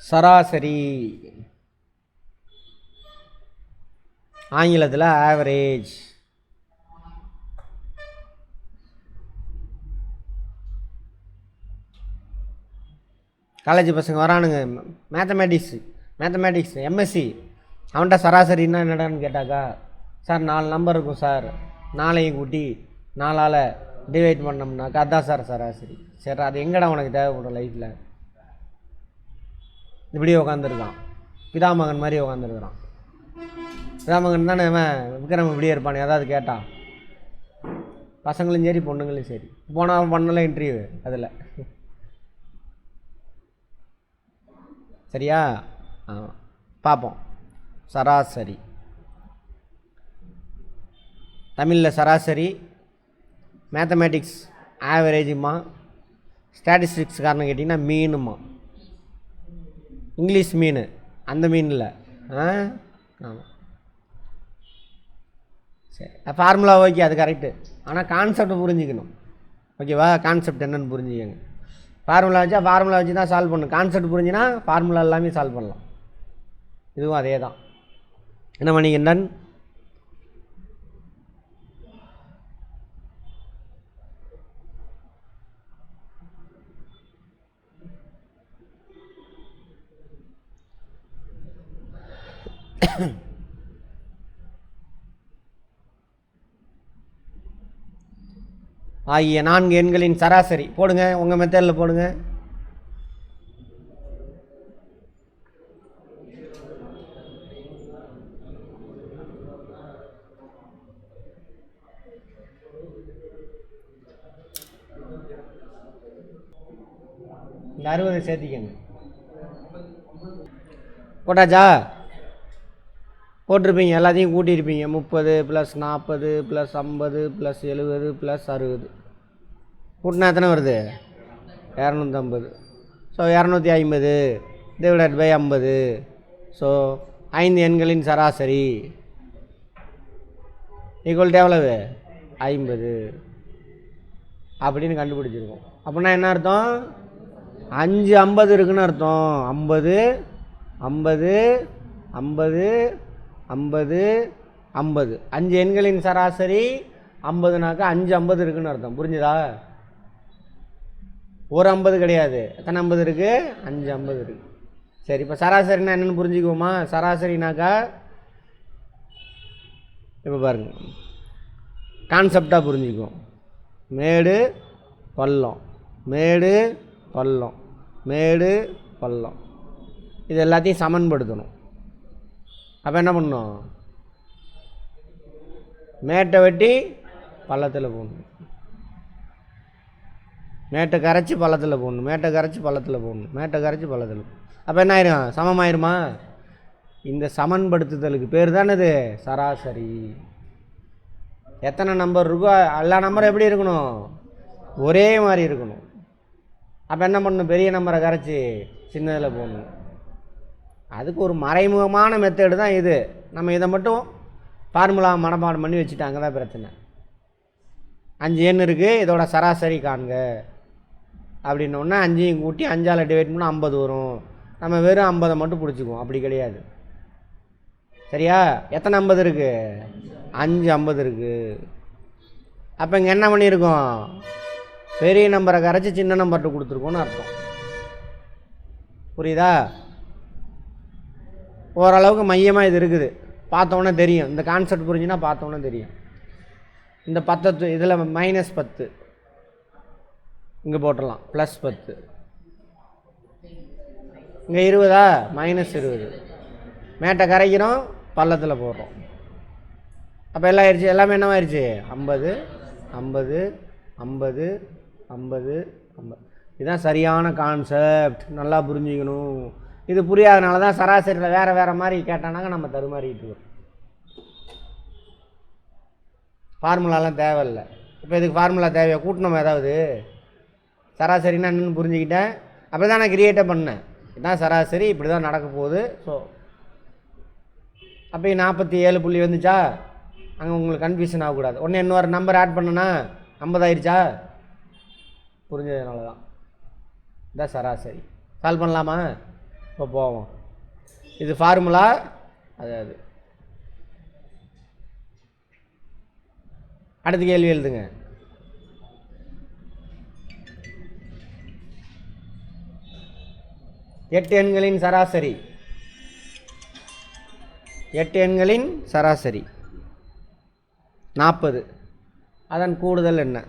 சராசரி, ஆங்கிலத்தில் average. College பசங்க வரானுங்க, மேத்தமேட்டிக்ஸ் எம்எஸ்சி, அவன்கிட்ட சராசரின்னா என்னடான்னு கேட்டாக்கா, சார் 4 நம்பர் இருக்கும் சார், 4ஐயும் கூட்டி 4ஆல் டிவைட் பண்ணோம்னாக்கா அதுதான் சார் சராசரி. சரி, அது எங்கடா உனக்கு தேவைப்படும் லைஃப்பில்? இப்படியே உட்காந்துருக்கான், பிதாமகன் மாதிரி உட்காந்துருக்குறான். பிதாமகன் தானே விக்ரம் இப்படியே இருப்பானே, ஏதாவது கேட்டான், பசங்களும் சரி பொண்ணுங்களும் சரி. போனால் பண்ணல இன்டர்வியூ அதில். சரியா? பார்ப்போம். சராசரி தமிழில் சராசரி, மேத்தமேட்டிக்ஸ் ஆவரேஜுமா, ஸ்டாட்டிஸ்டிக்ஸ் காரணம் கேட்டிங்கன்னா மீனுமா. இங்கிலீஷ் மீன், அந்த மீன் இல்லை. ஆமாம், சரி. ஃபார்முலா ஓகே, அது கரெக்டு. ஆனால் கான்செப்ட் புரிஞ்சிக்கணும். ஓகேவா? கான்செப்ட் என்னென்னு புரிஞ்சுக்கங்க. ஃபார்முலா வச்சு தான் சால்வ் பண்ணணும். கான்செப்ட் புரிஞ்சுன்னா ஃபார்முலா எல்லாமே சால்வ் பண்ணலாம். இதுவும் அதே தான். என்ன பண்ணிக்கின்றன்? ஆகிய 4 எண்களின் சராசரி போடுங்க, உங்கள் மெத்தடில் போடுங்க. இந்த 60 சேர்த்திக்கங்க. போட்டாச்சா? போட்டிருப்பீங்க, எல்லாத்தையும் கூட்டியிருப்பீங்க. 30 + 40 + 50 + 70 + 60 கூட்டினா எத்தனை வருது? 250. ஸோ 250 / 50. ஸோ 5 எண்களின் சராசரி ஈக்குவல் எவ்வளவு? 50 அப்படின்னு கண்டுபிடிச்சிருக்கோம். அப்படின்னா என்ன அர்த்தம்? 5 50 இருக்குன்னு அர்த்தம். 50 50 50 50 50 5 எண்களின் சராசரி 50னாக்கா 5 50 இருக்குன்னு அர்த்தம். புரிஞ்சுதா? ஒரு 50 கிடையாது. எத்தனை 50 இருக்குது? 5 50 இருக்குது. சரி, இப்போ சராசரினா என்னென்னு புரிஞ்சுக்குவோமா? சராசரினாக்கா இப்போ பாருங்க, கான்செப்டாக புரிஞ்சுக்குவோம். மேடு பள்ளம், மேடு பள்ளம், மேடு பள்ளம், இது எல்லாத்தையும் சமன்படுத்தணும். அப்போ என்ன பண்ணணும்? மேட்டை வெட்டி பள்ளத்தில் போடணும், மேட்டை கரைச்சி பள்ளத்தில் போடணும், மேட்டை கரைச்சி பள்ளத்தில் போடணும், மேட்டை கரைச்சி பள்ளத்தில். அப்போ என்ன ஆயிரும்? சமமாயிருமா? இந்த சமன்படுத்துதலுக்கு பேர் தானே இது சராசரி. எத்தனை நம்பர் இருக்கோ எல்லா நம்பரும் எப்படி இருக்கணும்? ஒரே மாதிரி இருக்கணும். அப்போ என்ன பண்ணணும்? பெரிய நம்பரை கரைச்சி சின்னதில் போடணும். அதுக்கு ஒரு மறைமுகமான மெத்தேடு தான் இது. நம்ம இதை மட்டும் ஃபார்முலா மனப்பாடம் பண்ணி வச்சுட்டாங்க தான் பிரச்சனை. 5 எண் இருக்குது, இதோட சராசரி காண்க அப்படின்னோடனே 5ஐயும் கூட்டி 5ஆல் டிவைட் பண்ணால் 50 வரும். நம்ம வெறும் 50 மட்டும் பிடிச்சிக்குவோம். அப்படி கிடையாது. சரியா? எத்தனை 50 இருக்குது? 5 50 இருக்குது. அப்போ இங்கே என்ன பண்ணியிருக்கோம்? பெரிய நம்பரை கரைச்சி சின்ன நம்பர்கிட்ட கொடுத்துருக்கோன்னு அர்த்தம். புரியுதா? ஓரளவுக்கு மையமாக இது இருக்குது. பார்த்தோன்னே தெரியும். இந்த கான்செப்ட் புரிஞ்சுன்னா பார்த்தோன்னே தெரியும். இந்த 10 இதில் -10 இங்கே போட்டுடலாம், +10. இங்கே 20 -20. மேட்டை கரைக்கிறோம், பள்ளத்தில் போடுறோம். அப்போ எல்லாம் ஆயிடுச்சு. எல்லாமே என்னவாயிருச்சு? 50 50 50 50 50. இதுதான் சரியான கான்செப்ட். நல்லா புரிஞ்சுக்கணும். இது புரியாதனால தான் சராசரியில் வேறு மாதிரி கேட்டானாங்க நம்ம தருமாறிட்டு வரும். ஃபார்முலாலாம் தேவையில்லை. இப்போ இதுக்கு ஃபார்முலா தேவையா? கூட்டணும் ஏதாவது? சராசரின்னா என்னென்னு புரிஞ்சுக்கிட்டேன். அப்படி தான் நான் கிரியேட்டே பண்ணேன். இதுதான் சராசரி, இப்படி தான் நடக்க போகுது. ஸோ அப்போ 47 புள்ளி வந்துச்சா? அங்கே உங்களுக்கு கன்ஃபியூஷன் ஆகக்கூடாது. ஒன்று இன்னொரு நம்பர் ஆட் பண்ணனா 50 ஆயிடுச்சா? புரிஞ்சதுனால தான். இதான் சராசரி. சால்வ் பண்ணலாமா? இப்போ போவோம். இது ஃபார்முலா. அதாவது அடுத்த கேள்வி எழுதுங்க. எட்டு எண்களின் சராசரி. 8 எண்களின் சராசரி 40. அதன் கூடுதல் என்ன?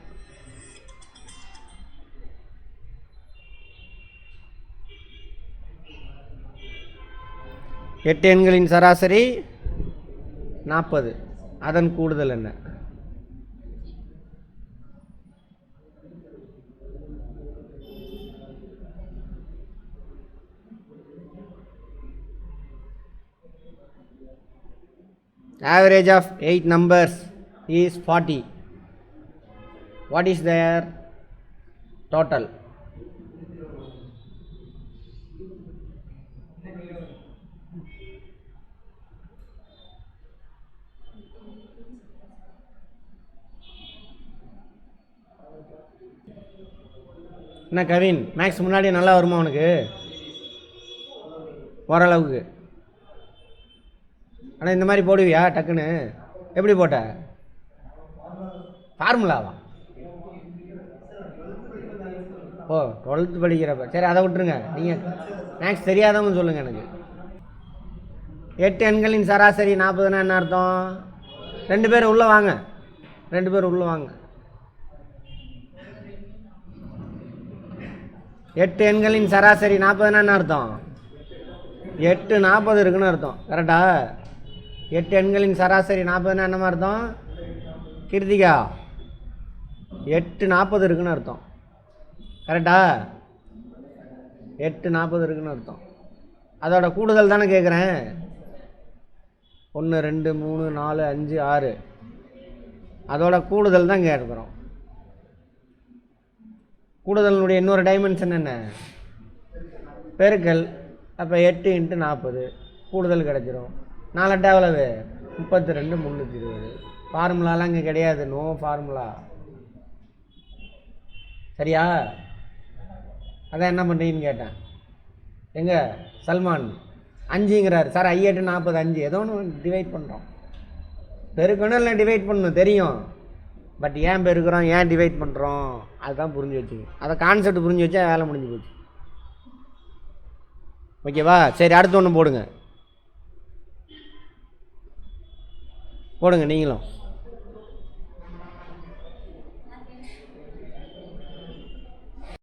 எட்டு எண்களின் சராசரி 40. அதன் கூடுதல் என்ன? Average of 8 numbers is 40. What is their total? என்ன கவின், மேக்ஸ் முன்னாடி நல்லா வருமா உனக்கு? ஓரளவுக்கு. ஆனால் இந்த மாதிரி போடுவியா டக்குன்னு? எப்படி போட்ட? ஃபார்முலாவா? ஓ 12th படிக்கிறப்ப. சரி அதை விட்டுருங்க. நீங்கள் மேக்ஸ் தெரியாதவங்க சொல்லுங்கள் எனக்கு. 8 எண்களின் சராசரி 40னா என்ன அர்த்தம்? 2 பேர் உள்ளே வாங்க. 2 பேர் உள்ளே வாங்க. 8 எண்களின் சராசரி 40னா என்ன அர்த்தம்? 8 40 இருக்குன்னு அர்த்தம். கரெக்டா? 8 எண்களின் சராசரி 40னா என்னமா அர்த்தம்? கிருத்திகா 8 40 இருக்குன்னு அர்த்தம். கரெக்டா? 8 40 இருக்குன்னு அர்த்தம். அதோட கூடுதல் தானே கேட்குறேன். 1 2 3 4 5 6. அதோட கூடுதல் தான் கேட்குறோம். கூடுதலினுடைய இன்னொரு டைமென்ஷன் என்ன? பெருக்கல். அப்போ 8 × 40 கூடுதல் கிடச்சிரும். 4 8 எவ்வளவு? 32 320. ஃபார்முலாலாம் இங்கே கிடையாது. No formula. சரியா? அதான் என்ன பண்ணுறீங்கன்னு கேட்டேன். எங்க சல்மான் 5ங்கிறார் சார். 8 40 5. ஏதோ ஒன்று டிவைட் பண்ணுறோம். பெருக்கணும் இல்லை டிவைட் பண்ணணும் தெரியும். பட் ஏன் பெருக்கிறோம், ஏன் டிவைட் பண்ணுறோம், அதுதான் புரிஞ்சு வச்சுக்கணும். அதை கான்செப்ட் புரிஞ்சு வச்சா வேலை முடிஞ்சு போச்சு. ஓகேவா? சரி அடுத்து ஒன்று போடுங்க. போடுங்க நீங்களும்.